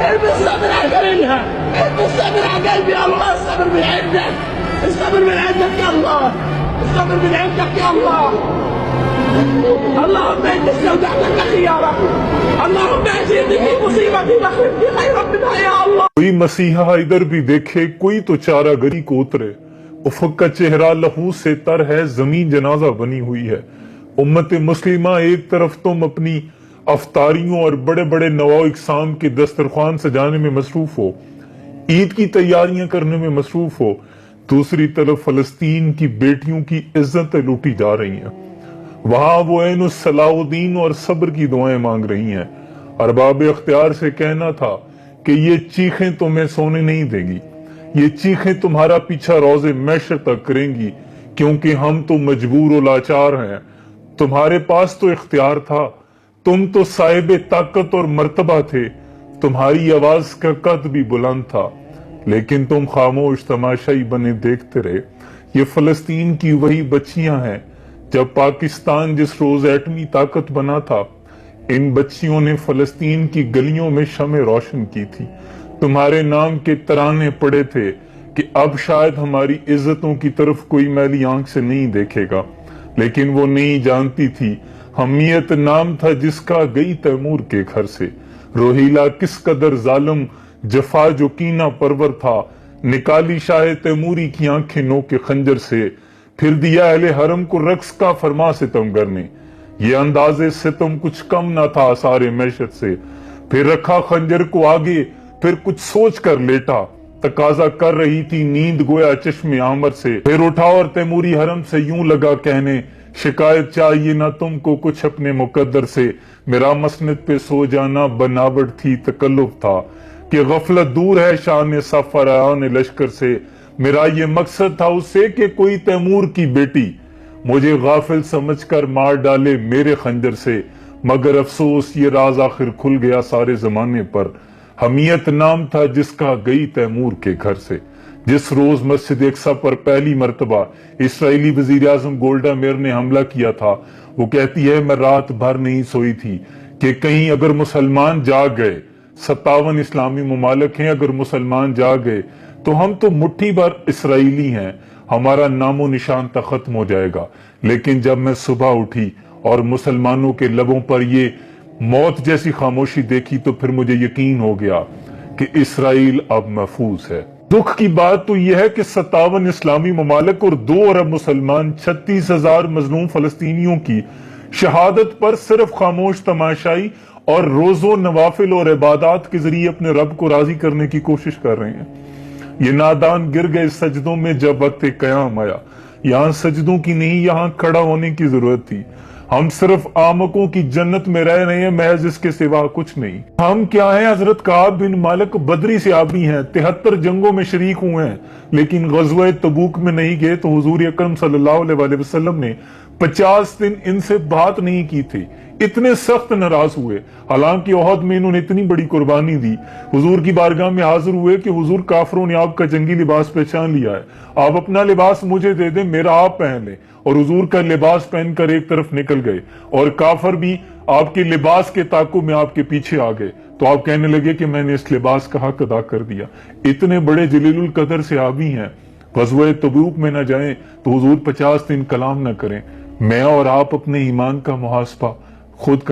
ارمي الصبر على قلبي، ارمي الصبر على قلبي يا الله. الصبر من عندك، الصبر من عندك يا الله، الصبر من عندك يا الله. اللهم اني استودعتك خيارك، اللهم اجرني في مصيبتي واخلفني خيرا منها يا الله. کوئی مسیحا ادھر بھی دیکھے، کوئی تو چارہ گری کو اترے. افق کا چہرہ لہو سے تر ہے، زمین جنازہ بنی ہوئی ہے. امت مسلمہ ایک طرف تم اپنی افطاریوں اور بڑے بڑے نواء اقسام کے دسترخوان سجانے میں مصروف ہو، عید کی تیاریاں کرنے میں مصروف ہو، دوسری طرف فلسطین کی بیٹیوں کی عزتیں لوٹی جا رہی ہیں. وہاں وہ عین الصلاح الدین اور صبر کی دعائیں مانگ رہی ہیں. ارباب اختیار سے کہنا تھا کہ یہ چیخیں تمہیں سونے نہیں دیں گی، یہ چیخیں تمہارا پیچھا روز محشر تک کریں گی، کیونکہ ہم تو مجبور و لاچار ہیں. تمہارے پاس تو اختیار تھا، تم تو صاحب طاقت اور مرتبہ تھے، تمہاری آواز کا قد بھی بلند تھا، لیکن تم خاموش تماشائی بنے دیکھتے رہے. یہ فلسطین کی وہی بچیاں ہیں جب پاکستان جس روز ایٹمی طاقت بنا تھا، ان بچیوں نے فلسطین کی گلیوں میں شمع روشن کی تھی. تمہارے نام کے ترانے پڑے تھے کہ اب شاید ہماری عزتوں کی طرف کوئی میلی آنکھ سے نہیں دیکھے گا، لیکن وہ نہیں جانتی تھی حمیت نام تھا جس کا گئی تیمور کے گھر سے. روہیلا کس قدر ظالم جفا جو کینہ پرور تھا، نکالی شاہ تیموری کی آنکھیں نو کے خنجر سے، پھر دیا اہل حرم کو رقص کا فرما ستمگر نے. یہ انداز ستم کچھ کم نہ تھا آثار معیشت سے. پھر رکھا خنجر کو آگے، پھر کچھ سوچ کر لیٹا، تقاضا کر رہی تھی نیند گویا چشم عامر سے. پھر اٹھا اور تیموری حرم سے یوں لگا کہنے، شکایت چاہیے نہ تم کو کچھ اپنے مقدر سے. میرا مسند پہ سو جانا بناوٹ تھی، تکلف تھا کہ غفلت دور ہے شان سفران لشکر سے. میرا یہ مقصد تھا اس سے کہ کوئی تیمور کی بیٹی مجھے غافل سمجھ کر مار ڈالے میرے خنجر سے. مگر افسوس یہ راز آخر کھل گیا سارے زمانے پر. حمیت نام تھا جس کا گئی تیمور کے گھر سے. جس روز مسجد اقصی پر پہلی مرتبہ اسرائیلی وزیر اعظم گولڈا میئر نے حملہ کیا تھا، وہ کہتی ہے میں رات بھر نہیں سوئی تھی کہ کہیں اگر مسلمان جاگ گئے، 57 اسلامی ممالک ہیں، اگر مسلمان جاگ گئے تو ہم تو مٹھی بھر اسرائیلی ہیں، ہمارا نام و نشان تک ختم ہو جائے گا. لیکن جب میں صبح اٹھی اور مسلمانوں کے لبوں پر یہ موت جیسی خاموشی دیکھی تو پھر مجھے یقین ہو گیا کہ اسرائیل اب محفوظ ہے. دکھ کی بات تو یہ ہے کہ 57 اسلامی ممالک اور 2 ارب مسلمان 36,000 مظلوم فلسطینیوں کی شہادت پر صرف خاموش تماشائی اور روزوں نوافل اور عبادات کے ذریعے اپنے رب کو راضی کرنے کی کوشش کر رہے ہیں. یہ نادان گر گئے سجدوں میں جب وقت قیام آیا. یہاں سجدوں کی نہیں، یہاں کھڑا ہونے کی ضرورت تھی. ہم صرف آمکوں کی جنت میں رہ رہے ہیں، محض اس کے سوا کچھ نہیں. ہم کیا ہیں؟ حضرت کعب بن مالک بدری سے آبی ہیں، 73 جنگوں میں شریک ہوئے ہیں، لیکن غزوہ تبوک میں نہیں گئے تو حضور اکرم صلی اللہ علیہ وسلم نے 50 دن ان سے بات نہیں کی تھی. اتنے سخت ناراض ہوئے. حالانکہ احد میں انہوں نے اتنی بڑی قربانی دی. حضور کی بارگاہ میں حاضر ہوئے کہ حضور کافروں نے آپ کا جنگی لباس پہچان لیا ہے، آپ اپنا لباس مجھے دے دیں، میرا آپ پہن لیں. اور حضور کا لباس پہن کر ایک طرف نکل گئے اور کافر بھی آپ کے لباس کے تعاقب میں آپ کے پیچھے آ گئے. تو آپ کہنے لگے کہ میں نے اس لباس کا حق ادا کر دیا. اتنے بڑے جلیل القدر صحابی ہیں، غزوہ تبوک میں نہ جائیں تو حضور 50 دن کلام نہ کریں. میں اور آپ اپنے ایمان کا محاسبہ خود